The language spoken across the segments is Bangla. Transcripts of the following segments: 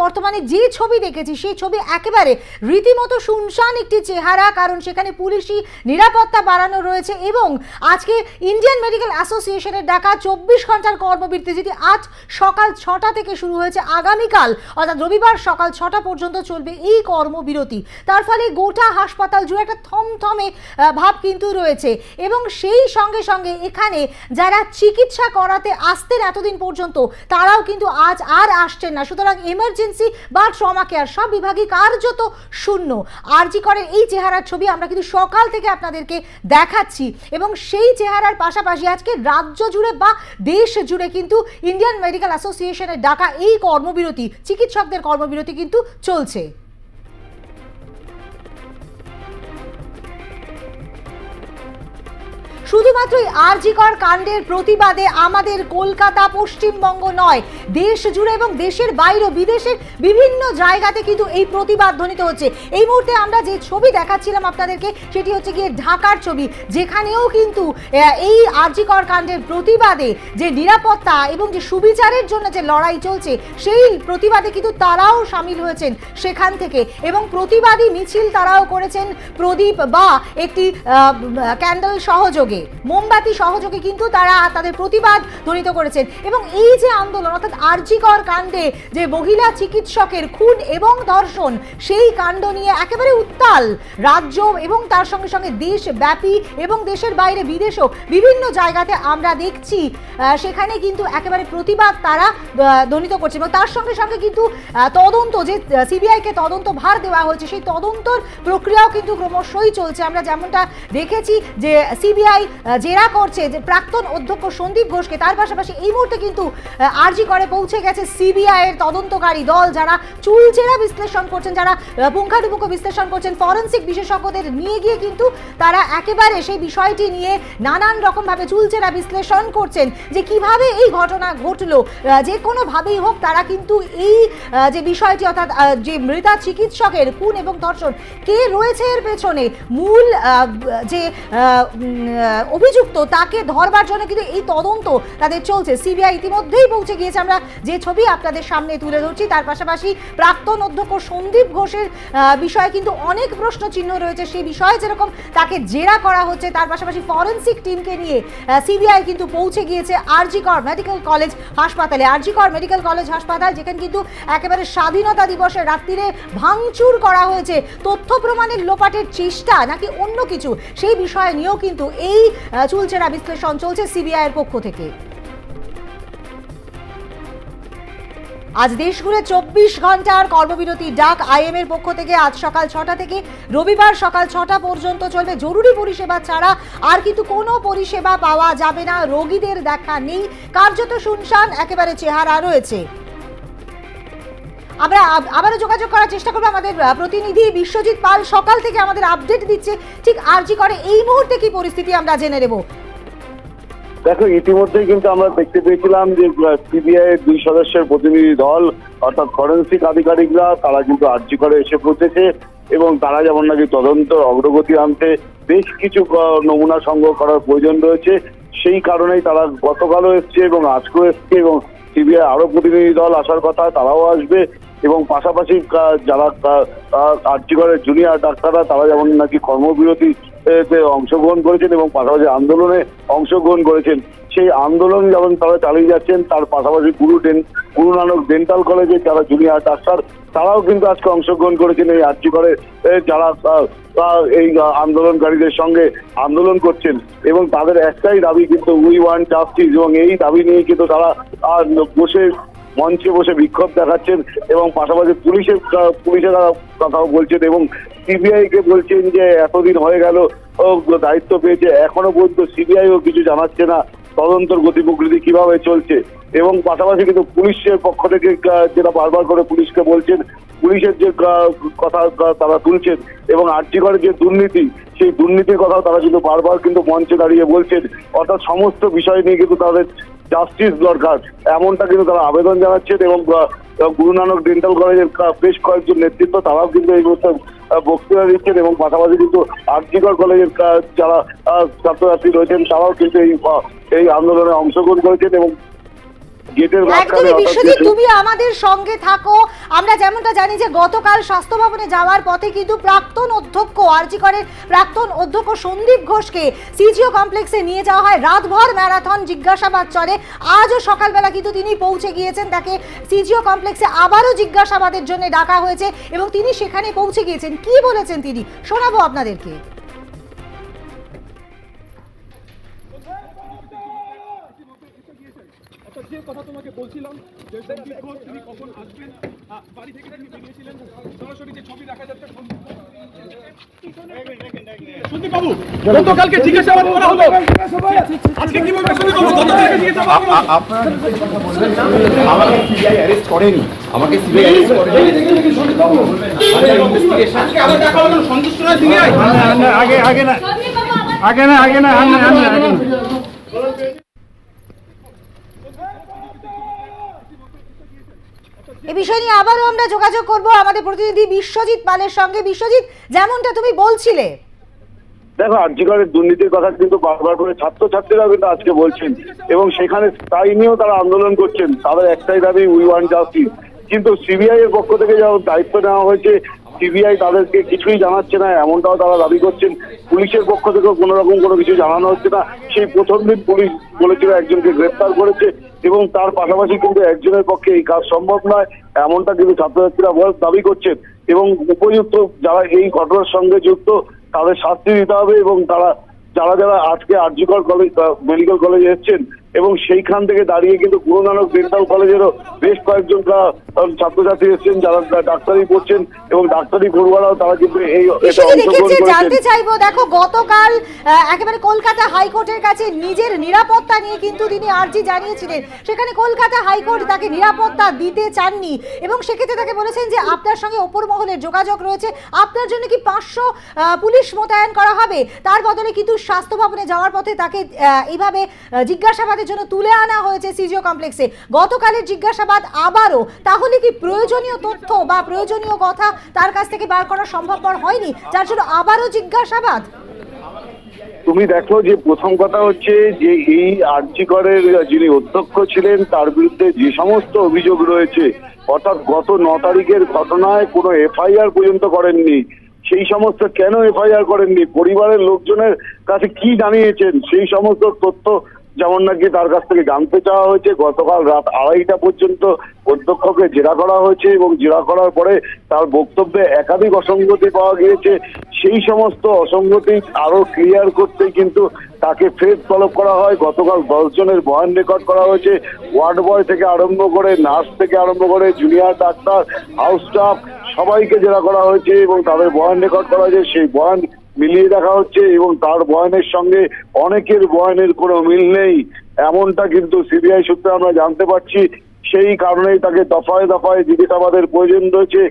বর্তমানে যে ছবি দেখেছি সেই ছবি একেবারে রীতিমতো শুনশান একটি চেহারা, কারণ সেখানে পুলিশি নিরাপত্তা বাড়ানো রয়েছে এবং আজকে ইন্ডিয়ান মেডিকেল অ্যাসোসিয়েশনের ডাকা 24 ঘন্টার কর্মবিরতি, যেটি আজ সকাল 6টা থেকে শুরু হয়েছে, আগামীকাল অর্থাৎ রবিবার সকাল 6টা পর্যন্ত চলবে এই কর্মবিরতি। তার ফলে গোটা হাসপাতাল জুড়ে একটা থমথমে ভাব কিন্তু রয়েছে এবং সেই সঙ্গে সঙ্গে এখানে যারা চিকিৎসা করাতে আসতেন এতদিন পর্যন্ত তারাও কিন্তু আজ আর আসছেন না। সুতরাং এমার্জেন্সি বা ট্রমা কেয়ার সব বিভাগই কার্যত শূন্য। আরজি করের এই চেহারার ছবি আমরা কিন্তু সকাল থেকে আপনাদেরকে দেখাচ্ছি এবং সেই চেহারার পাশাপাশি আজকে রাজ্য জুড়ে বা দেশ জুড়ে কিন্তু ইন্ডিয়ান মেডিকেল অ্যাসোসিয়েশনের ডাকা এই কর্মবিরতি, চিকিৎসকদের কর্মবিরতি কিন্তু চলছে। শুধুমাত্র আরজি কর কাণ্ডের প্রতিবাদে আমাদের কলকাতা পশ্চিমবঙ্গ নয়, দেশ জুড়ে এবং দেশের বাইরে বিদেশের বিভিন্ন জায়গাতে কিন্তু এই প্রতিবাদ ধ্বনিত হচ্ছে। এই মুহূর্তে আমরা যে ছবি দেখাচ্ছিলাম আপনাদেরকে সেটি হচ্ছে গিয়ে ঢাকার ছবি, যেখানেও কিন্তু এই আরজি কর কাণ্ডের প্রতিবাদে যে নিরাপত্তা এবং যে সুবিচারের জন্য যে লড়াই চলছে সেই প্রতিবাদে কিন্তু তারাও সামিল হয়েছেন সেখান থেকে এবং প্রতিবাদী মিছিল তারাও করেছেন প্রদীপ বা একটি ক্যান্ডেল সহযোগে, মোমবাতি সহযোগে কিন্তু তারা তাদের প্রতিবাদ ধ্বনিত করেছেন। এবং এই যে আন্দোলন অর্থাৎ আরজি কর কাণ্ডে যে মহিলা চিকিৎসকের খুন এবং ধর্ষণ, সেই কাণ্ড নিয়ে একেবারে উত্তাল রাজ্য এবং তার সঙ্গে সঙ্গে দেশব্যাপী এবং দেশের বাইরে বিদেশেও বিভিন্ন জায়গাতে আমরা দেখছি সেখানে কিন্তু একেবারে প্রতিবাদ তারা ধ্বনিত করছে এবং তার সঙ্গে সঙ্গে কিন্তু তদন্ত যে সিবিআইকে তদন্ত ভার দেওয়া হয়েছে সেই তদন্তর প্রক্রিয়াও কিন্তু ক্রমশই চলছে। আমরা যেমনটা দেখেছি যে সিবিআই জেরা করছে যে প্রাক্তন অধ্যক্ষ সন্দীপ ঘোষকে, তার পাশাপাশি এই মুহূর্তে কিন্তু আরজি করে পৌঁছে গেছে সিবিআই এর তদন্তকারী দল, যারা চুলচেরা বিশ্লেষণ করছেন, যারা পুঙ্খানুপুঙ্খ বিশ্লেষণ করছেন, ফরেনসিক বিশেষজ্ঞদের নিয়ে গিয়ে কিন্তু তারা একেবারে সেই বিষয়টি নিয়ে নানান রকমভাবে চুলচেরা বিশ্লেষণ করছেন যে কিভাবে এই ঘটনা ঘটলো। যে কোনোভাবেই হোক তারা কিন্তু এই যে বিষয়টি অর্থাৎ যে মৃতা চিকিৎসকের খুন এবং ধর্ষণ কে রয়েছে এর পেছনে, মূল যে অভিযুক্ত তাকে ধরবার জন্য কিন্তু এই তদন্ত তাদের চলছে। সিবিআই ইতিমধ্যেই পৌঁছে গিয়েছে, আমরা যে ছবি আপনাদের সামনে তুলে ধরছি। তার পাশাপাশি প্রাক্তন অধ্যক্ষ সন্দীপ ঘোষের বিষয়ে কিন্তু অনেক প্রশ্ন চিহ্ন রয়েছে, সেই বিষয়ে যেরকম তাকে জেরা করা হচ্ছে, তার পাশাপাশি ফরেনসিক টিমকে নিয়ে সিবিআই কিন্তু পৌঁছে গিয়েছে আরজি কর মেডিকেল কলেজ হাসপাতালে। আরজি কর মেডিকেল কলেজ হাসপাতাল যেখানে কিন্তু একেবারে স্বাধীনতা দিবসের রাত্রিরে ভাঙচুর করা হয়েছে, তথ্য প্রমাণের লোপাটের চেষ্টা নাকি অন্য কিছু, সেই বিষয় নিয়েও কিন্তু এই চুলচেরা বিশ্লেষণ চলছে সিবিআই এর পক্ষ থেকে। আজ দেশজুড়ে 24 ঘন্টার কর্মবিরতি ডাক আইএম এর পক্ষ থেকে। আজ সকাল 6টা থেকে রবিবার সকাল 6টা পর্যন্ত চলবে। জরুরি পরিষেবা ছাড়া আর কিন্তু কোনো পরিষেবা পাওয়া যাবে না, রোগীদের দেখা নেই, কার্যত শুনশান একেবারে চেহারা রয়েছে। আমরা আবারও যোগাযোগ করার চেষ্টা করবো, আমাদের প্রতিনিধি বিশ্বজিৎ পাল সকাল থেকে আমাদের আপডেট দিচ্ছে ঠিক আরজি করে এই মুহূর্তে কি পরিস্থিতি আমরা জেনে নেব। দেখো, ইতিমধ্যেই কিন্তু আমরা দেখতে পেয়েছিলাম যে সিবিআই এর 2 সদস্যের প্রতিনিধি দল অর্থাৎ ফরেনসিক আধিকারিকরা তারা কিন্তু আরজি করে এসে পৌঁছেছে এবং তারা যেমন নাকি তদন্ত অগ্রগতি আনতে বেশ কিছু নমুনা সংগ্রহ করার প্রয়োজন রয়েছে, সেই কারণেই তারা গতকালও এসছে এবং আজকেও এসছে এবং সিবিআই আরো প্রতিনিধি দল আসার কথা, তারাও আসবে এবং পাশাপাশি যারা আরজি করের জুনিয়র ডাক্তাররা তারা যেমন নাকি কর্মবিরতি অংশগ্রহণ করেছেন এবং পাশাপাশি আন্দোলনে অংশগ্রহণ করেছেন, সেই আন্দোলন যেমন তারা চালিয়ে যাচ্ছেন। তার পাশাপাশি গুরু নানক ডেন্টাল কলেজে যারা জুনিয়র ডাক্তার তারাও কিন্তু আজকে অংশগ্রহণ করেছেন এই আরজি করে যারা এই আন্দোলনকারীদের সঙ্গে আন্দোলন করছেন এবং তাদের একটাই দাবি কিন্তু উই ওয়ান্ট জাস্টিস, এবং এই দাবি নিয়ে কিন্তু তারা বসে মঞ্চে বসে বিক্ষোভ দেখাচ্ছেন এবং পাশাপাশি পুলিশের কথাও বলছেন এবং সিবিআই কে বলছেন যে এতদিন হয়ে গেল দায়িত্ব পেয়েছে, এখনো পর্যন্ত সিবিআইও কিছু জানাচ্ছে না তদন্তর গতি প্রকৃতি কিভাবে চলছে। এবং পাশাপাশি কিন্তু পুলিশের পক্ষ থেকে যেটা বারবার করে পুলিশকে বলছেন, পুলিশের যে কথা তারা তুলছেন এবং আরজি করের যে দুর্নীতি, সেই দুর্নীতির কথাও তারা কিন্তু বারবার কিন্তু মঞ্চে দাঁড়িয়ে বলছেন, অর্থাৎ সমস্ত বিষয় নিয়ে কিন্তু তাদের জাস্টিস দরকার, এমনটা কিন্তু তারা আবেদন জানাচ্ছেন। এবং গুরু নানক ডেন্টাল কলেজের বেশ কয়েকজন নেতৃত্ব তারাও কিন্তু এই মুহূর্তে বক্তৃতা দিচ্ছেন এবং পাশাপাশি কিন্তু আরজি কলেজের যারা ছাত্রছাত্রী রয়েছেন তারাও কিন্তু এই আন্দোলনে অংশগ্রহণ করেছেন এবং গেটের মাঝখানে। বিশ্বজিৎ, তুমি আমাদের সঙ্গে থাকো। আমরা যেমনটা জানি যে গতকাল স্বাস্থ্য ভবনে যাওয়ার পথে কিন্তু প্রাক্তন অধ্যক্ষ আরজি করের প্রাক্তন অধ্যক্ষ সন্দীপ ঘোষকে সিজিও কমপ্লেক্সে নিয়ে যাওয়া হয়। রাতভর ম্যারাথন জিজ্ঞাসাবাদ চলে। আজও সকালবেলা কিন্তু তিনি পৌঁছে গিয়েছেন, তাকে সিজিও কমপ্লেক্সে আবারও জিজ্ঞাসাবাদের জন্য ডাকা হয়েছে এবং তিনি সেখানে পৌঁছে গিয়েছেন। কি বলেছেন তিনি শোনাবো আপনাদেরকে। যে কথা তোমাকে বলছিলাম যে সন্দীপ ঘোষ তিনি কখন আসবেন, বাড়ি থেকে তিনি বেরিয়েছিলেন, সরাসরি যে ছবি দেখা যাচ্ছে সন্দীপ বাবু গতকালকে জিজ্ঞাসাবাদ করা হলো, আজকে কি বলবেন সন্দীপ বাবু? গতকালকে জিজ্ঞাসাবাদ আপনারা বলবেন না আমাকে সিবিআই অ্যারেস্ট করেনি, আমাকে সিবিআই অ্যারেস্ট করেনি সন্দীপ বাবু। ইনভেস্টিগেশন আজকে আবার দেখা হলো, সন্তুষ্ট নয় সিবিআই? আগে না এ বিষয় নিয়ে আবারও আমরা যোগাযোগ করব আমাদের প্রতিনিধি বিশ্বজিৎ পালের সঙ্গে। বিশ্বজিৎ, যেমনটা তুমি বলছিলে, দেখো আরজি করের দুর্নীতির কথা কিন্তু বারবার করে ছাত্রছাত্রীরাও কিন্তু আজকে বলছেন এবং সেখানে তাই নিয়েও তারা আন্দোলন করছেন। তাদের একটাই দাবি, উই ওয়ান্ট জাস্টিস। কিন্তু সিবিআই এর পক্ষ থেকে যখন দায়িত্ব নেওয়া হয়েছে, সিবিআই তাদেরকে কিছুই জানাচ্ছে না, এমনটাও তারা দাবি করছেন। পুলিশের পক্ষ থেকেও কোনো রকম কোনো কিছু জানানো হচ্ছে না। সেই প্রথম দিন পুলিশ বলেছিল একজনকে গ্রেপ্তার করেছে এবং তার পাশাপাশি কিন্তু একজনের পক্ষে এই কাজ সম্ভব নয়, এমনটা কিন্তু ছাত্রছাত্রীরা দাবি করছেন। এবং উপযুক্ত যারা এই ঘটনার সঙ্গে যুক্ত তাদের শাস্তি দিতে হবে এবং যারা আজকে আরজি কর কলেজ মেডিকেল কলেজে এসেছেন এবং সেইখান থেকে দাঁড়িয়ে কিন্তু গুরু নানক ডেন্টাল কলেজেরও বেশ কয়েকজন ছাত্রছাত্রী এসেছেন যারা ডাক্তারি পড়ছেন এবং ডাক্তারি পড়ুয়ারাও তারা কিন্তু এই জানতে চাইবো। দেখো গতকাল একেবারে কলকাতা হাইকোর্টের কাছে নিজের নিরাপত্তা নিয়ে কিন্তু তিনি আর্জি জানিয়েছিলেন। সেখানে কলকাতা হাইকোর্ট তাকে নিরাপত্তা দিতে চাননি এবং সেক্ষেত্রে তাকে বলেছেন যে আপনার সঙ্গে ওপর মহলের যোগাযোগ রয়েছে, আপনার জন্য কি 500 পুলিশ মোতায়েন করা হবে। তার বদলে কিন্তু স্বাস্থ্য ভবনে যাওয়ার পথে তাকে এইভাবে জিজ্ঞাসাবাদের জন্য তুলে আনা হয়েছে সিজিও কমপ্লেক্সে। গতকালের জিজ্ঞাসাবাদ আবারও, তাহলে কি প্রয়োজনীয় তথ্য বা প্রয়োজনীয় কথা তার কাছ থেকে বার করা সম্ভবপর হয়নি, যার জন্য আবারও জিজ্ঞাসাবাদ? তুমি দেখো যে প্রথম কথা হচ্ছে যে এই আরজি করের যিনি অধ্যক্ষ ছিলেন তার বিরুদ্ধে যে সমস্ত অভিযোগ রয়েছে, অর্থাৎ গত 9 তারিখের ঘটনায় কোনো এফআইআর পর্যন্ত করেননি। সেই সমস্ত কেন এফআইআর করেননি, পরিবারের লোকজনের কাছে কি জানিয়েছেন, সেই সমস্ত তথ্য যেমন নাকি তার কাছ থেকে জানতে চাওয়া হয়েছে। গতকাল রাত 2:30টা পর্যন্ত অধ্যক্ষকে জেরা করা হয়েছে এবং জেরা করার পরে তার বক্তব্যে একাধিক অসঙ্গতি পাওয়া গিয়েছে। সেই সমস্ত অসঙ্গতি আরো ক্লিয়ার করতে কিন্তু তাকে ফের তলব করা হয়। গতকাল 10 জনের বয়ান রেকর্ড করা হয়েছে, ওয়ার্ড বয় থেকে আরম্ভ করে নার্স থেকে আরম্ভ করে জুনিয়র ডাক্তার, হাউস স্টাফ সবাইকে জেরা করা হয়েছে এবং তাদের বয়ান রেকর্ড করা হয়েছে। সেই বয়ান মিলিয়ে দেখা হচ্ছে এবং তার বয়ানের সঙ্গে অনেকের বয়ানের কোনো মিল নেই, এমনটা কিন্তু সিবিআই সূত্রে আমরা জানতে পারছি। সেই কারণেই তাকে দফায় দফায় জিজ্ঞাসাবাদের প্রয়োজন রয়েছে।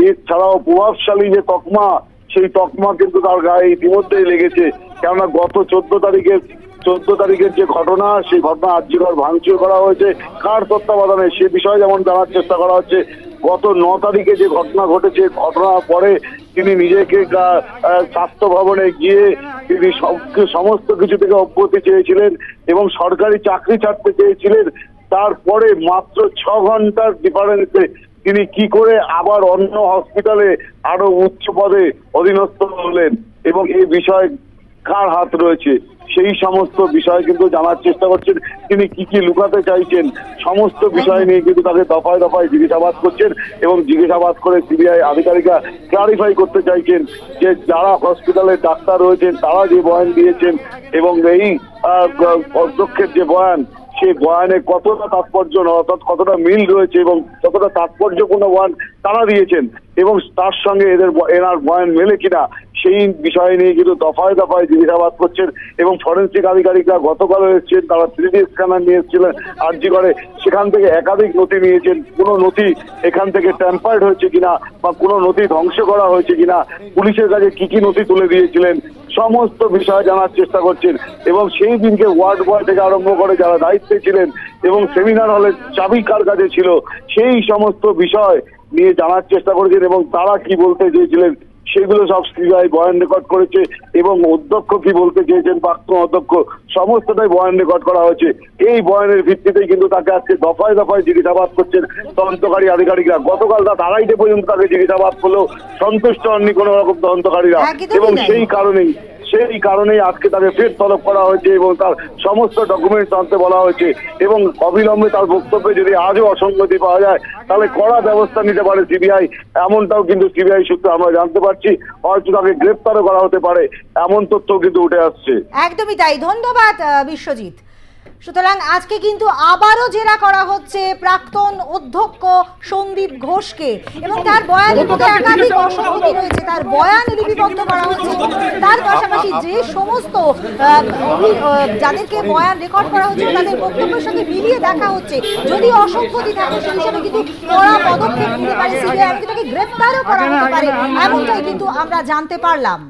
এছাড়াও প্রভাবশালী যে তকমা, সেই তকমা কিন্তু তার গায়ে ইতিমধ্যেই লেগেছে। কেননা গত 14 তারিখের যে ঘটনা, সেই ঘটনা আরজি কর ভাঙচুর করা হয়েছে কার তত্ত্বাবধানে, সে বিষয়ে যেমন জানার চেষ্টা করা হচ্ছে। গত 9 তারিখে যে ঘটনা ঘটেছে, ঘটনার পরে তিনি নিজেকে স্বাস্থ্য ভবনে গিয়ে তিনি সমস্ত কিছু থেকে অব্যাহতি চেয়েছিলেন এবং সরকারি চাকরি ছাড়তে চেয়েছিলেন। তারপরে মাত্র 6 ঘন্টার ডিফারেন্সে তিনি কি করে আবার অন্য হসপিটালে আরো উচ্চ পদে অধীনস্থ হলেন এবং এই বিষয়ে কার হাত রয়েছে, সেই সমস্ত বিষয় কিন্তু জানার চেষ্টা করছেন। তিনি কি কি লুকাতে চাইছেন, সমস্ত বিষয় নিয়ে কিন্তু তাকে দফায় দফায় জিজ্ঞাসাবাদ করছেন এবং জিজ্ঞাসাবাদ করে সিবিআই আধিকারিকরা ক্লারিফাই করতে চাইছেন যে যারা হসপিটালে ডাক্তার রয়েছেন তারা যে বয়ান দিয়েছেন এবং এই অধ্যক্ষের যে বয়ান, সেই বয়ানে কতটা তাৎপর্য অর্থাৎ কতটা মিল রয়েছে এবং কতটা তাৎপর্যপূর্ণ বয়ান তারা দিয়েছেন এবং তার সঙ্গে এনার বয়ান মেলে কিনা, সেই বিষয় নিয়ে কিন্তু দফায় দফায় জিজ্ঞাসাবাদ করছেন এবং ফরেন্সিক আধিকারিকরা গতকাল এসেছেন, তারা 3D স্ক্যানার নিয়ে এসেছিলেন আরজি করে, সেখান থেকে একাধিক নথি নিয়েছেন। কোনো নথি এখান থেকে ট্যাম্পার্ড হয়েছে কিনা বা কোনো নথি ধ্বংস করা হয়েছে কিনা, পুলিশের কাছে কি কি নথি তুলে দিয়েছিলেন, সমস্ত বিষয় জানার চেষ্টা করছেন এবং সেই দিনকে ওয়ার্ড বয় থেকে আরম্ভ করে যারা দায়িত্বে ছিলেন এবং সেমিনার হলের চাবি কার কাছে ছিল, সেই সমস্ত বিষয় নিয়ে জানার চেষ্টা করেছেন এবং তারা কি বলতে চেয়েছিলেন সেগুলো সব সিবিআই বয়ান রেকর্ড করেছে এবং অধ্যক্ষ কি বলতে চেয়েছেন, প্রাক্তন অধ্যক্ষ, সমস্তটাই বয়ান রেকর্ড করা হয়েছে। এই বয়ানের ভিত্তিতেই কিন্তু তাকে আজকে দফায় দফায় জিজ্ঞাসাবাদ করছেন তদন্তকারী আধিকারিকরা। গতকাল রাত 2:30 পর্যন্ত তাকে জিজ্ঞাসাবাদ করলেও সন্তুষ্ট হননি কোনো রকম তদন্তকারীরা, এবং সেই কারণেই আজকে তাকে ফের তলব করা হয়েছে এবং তার সমস্ত ডকুমেন্টস আনতে বলা হয়েছে এবং অবিলম্বে তার বক্তব্যে যদি আজও অসঙ্গতি পাওয়া যায় তাহলে কড়া ব্যবস্থা নিতে পারে সিবিআই, এমনটাও কিন্তু সিবিআই সূত্রে আমরা জানতে পারছি। হয়তো তাকে গ্রেপ্তারও করা হতে পারে, এমন তথ্য কিন্তু উঠে আসছে। একদমই তাই, ধন্যবাদ বিশ্বজিৎ। সুতরাং আজকে কিন্তু আবারও জেরা করা হচ্ছে প্রাক্তন অধ্যক্ষ সন্দীপ ঘোষকে এবং তার বয়ানের মধ্যে একাধিক অসঙ্গতি রয়েছে, তার বয়ান লিপিবদ্ধ করা হচ্ছে। তার পাশাপাশি যে সমস্ত যাদেরকে বয়ান রেকর্ড করা হচ্ছে তাদের বক্তব্যের সঙ্গে মিলিয়ে দেখা হচ্ছে, যদি অসঙ্গতি থাকে সেই হিসাবে কিন্তু কড়া পদক্ষেপ নিতে পারে সিবিআই, এমনকি তাকে গ্রেফতারও করা হতে পারে, এমনটাই কিন্তু আমরা জানতে পারলাম।